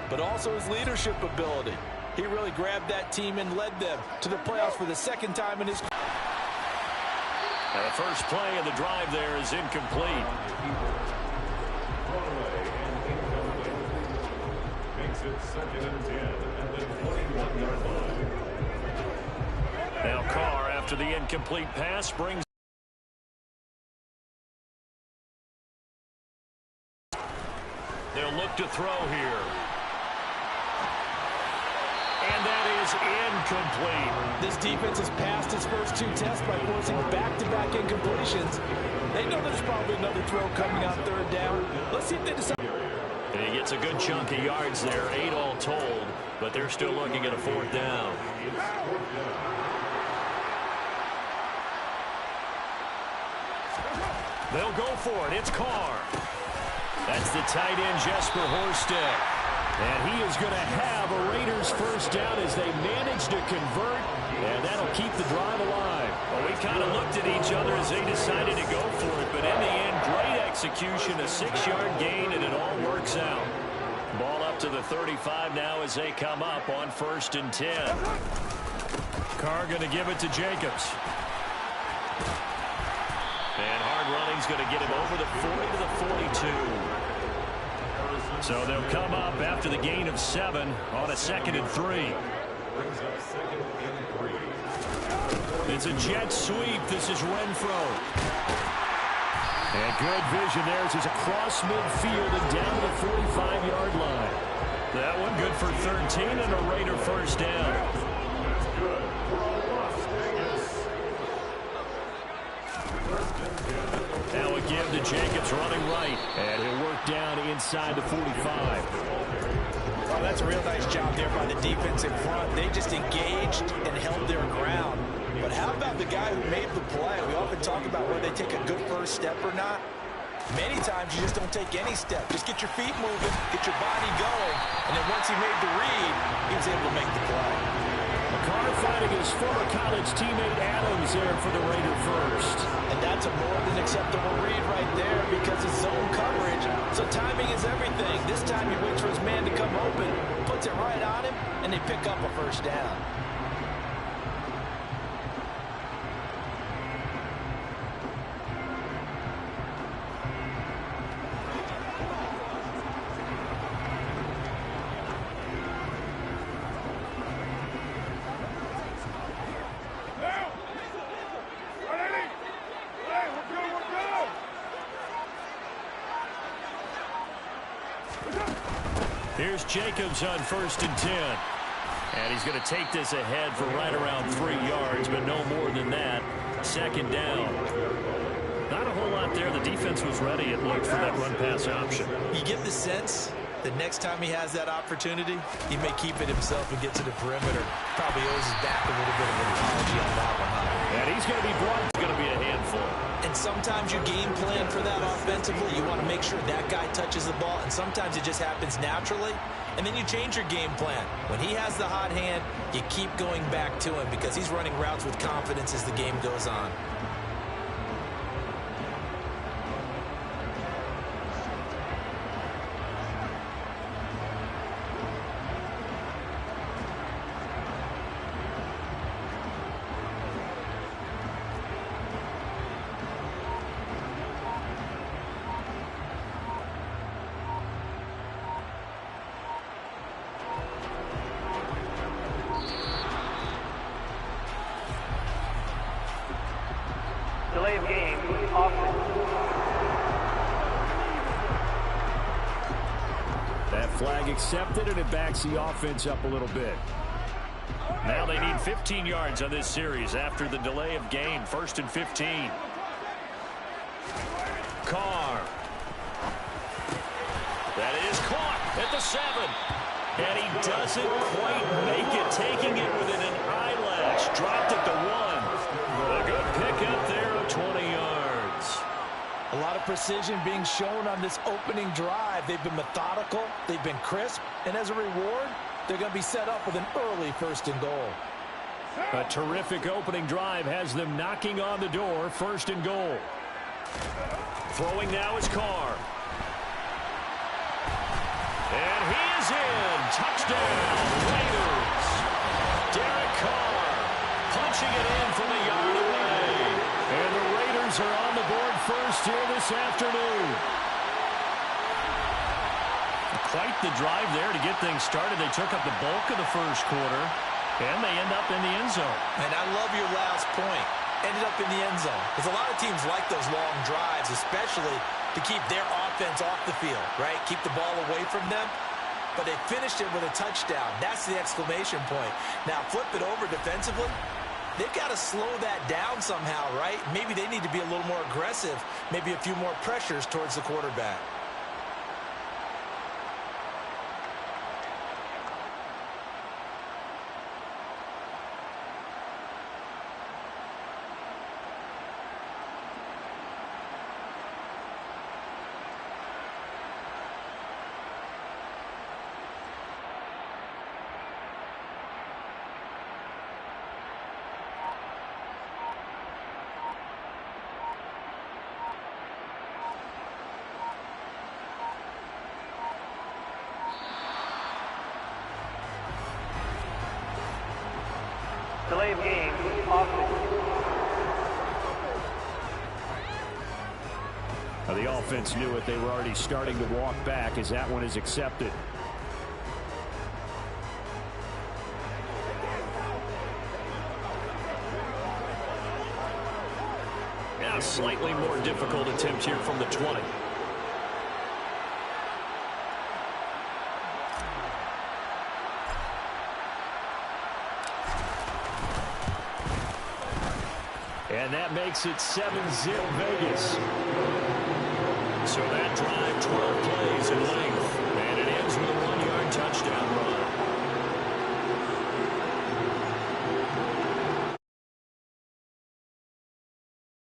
but also his leadership ability. He really grabbed that team and led them to the playoffs for the second time in his career. And the first play of the drive there is incomplete. Makes it 2nd and 10 at the 21-yard line. Now Carr, after the incomplete pass, brings. They'll look to throw here. And that is incomplete. This defense has passed its first 2 tests by forcing back-to-back incompletions. They know there's probably another throw coming on 3rd down. Let's see if they decide. And he gets a good chunk of yards there, 8 all told, but they're still looking at a 4th down. They'll go for it. It's Carr. That's the tight end, Jesper Horsted. And he is going to have a Raiders first down as they manage to convert, and that'll keep the drive alive. Well, we kind of looked at each other as they decided to go for it, but in the end, great execution, a 6-yard gain, and it all works out. Ball up to the 35 now as they come up on 1st and 10. Carr going to give it to Jacobs. And hard running's going to get him over the 40 to the 42. So they'll come up after the gain of 7 on a 2nd and 3. It's a jet sweep. This is Renfro. And good vision there as he's across midfield and down to the 45-yard line. That one good for 13 and a Raider first down. Now a give to Jacobs running right. And he'll work down inside the 45. Oh, that's a real nice job there by the defense in front. They just engaged and held their ground. But how about the guy who made the play? We often talk about whether they take a good first step or not. Many times you just don't take any step. Just get your feet moving, get your body going, and then once he made the read, he was able to make the play. Carr finding his former college teammate Adams there for the Raider first. And that's a more than acceptable read right there because it's zone coverage, so timing is everything. This time he waits for his man to come open, puts it right on him, and they pick up a first down. Here's Jacobs on 1st and 10. And he's going to take this ahead for right around 3 yards, but no more than that. 2nd down. Not a whole lot there. The defense was ready, it looked, for that run-pass option. You get the sense that next time he has that opportunity, he may keep it himself and get to the perimeter. Probably owes his back a little bit of an apology on that one, huh? And he's going to be brought. It's going to be a handful. And sometimes you game plan for that offensively. You want to make sure that guy touches the ball, and sometimes it just happens naturally, and then you change your game plan. When he has the hot hand, you keep going back to him because he's running routes with confidence as the game goes on. Delay of game, offense. That flag accepted, and it backs the offense up a little bit. Now they need 15 yards on this series after the delay of game. 1st and 15. Carr. That is caught at the 7. And he doesn't quite make it, taking it within an eyelash. Dropped at the 1. A good pickup there of 20 yards. A lot of precision being shown on this opening drive. They've been methodical, they've been crisp, and as a reward, they're going to be set up with an early 1st and goal. A terrific opening drive has them knocking on the door. 1st and goal. Throwing now is Carr. And he is in. Touchdown, Raiders. Derek Carr punching it in from a yard away. And the Raiders are on the board first here this afternoon. Quite the drive there to get things started. They took up the bulk of the first quarter, and they end up in the end zone. And I love your last point. Ended up in the end zone. Because a lot of teams like those long drives, especially to keep their offense off the field, right? Keep the ball away from them. But they finished it with a touchdown. That's the exclamation point. Now, flip it over defensively. They've got to slow that down somehow, right? Maybe they need to be a little more aggressive. Maybe a few more pressures towards the quarterback. Delay of game, offense. Now, the offense knew it. They were already starting to walk back as that one is accepted. Now, a slightly more difficult attempt here from the 20. And that makes it 7-zip Vegas. So that drive, 12 plays,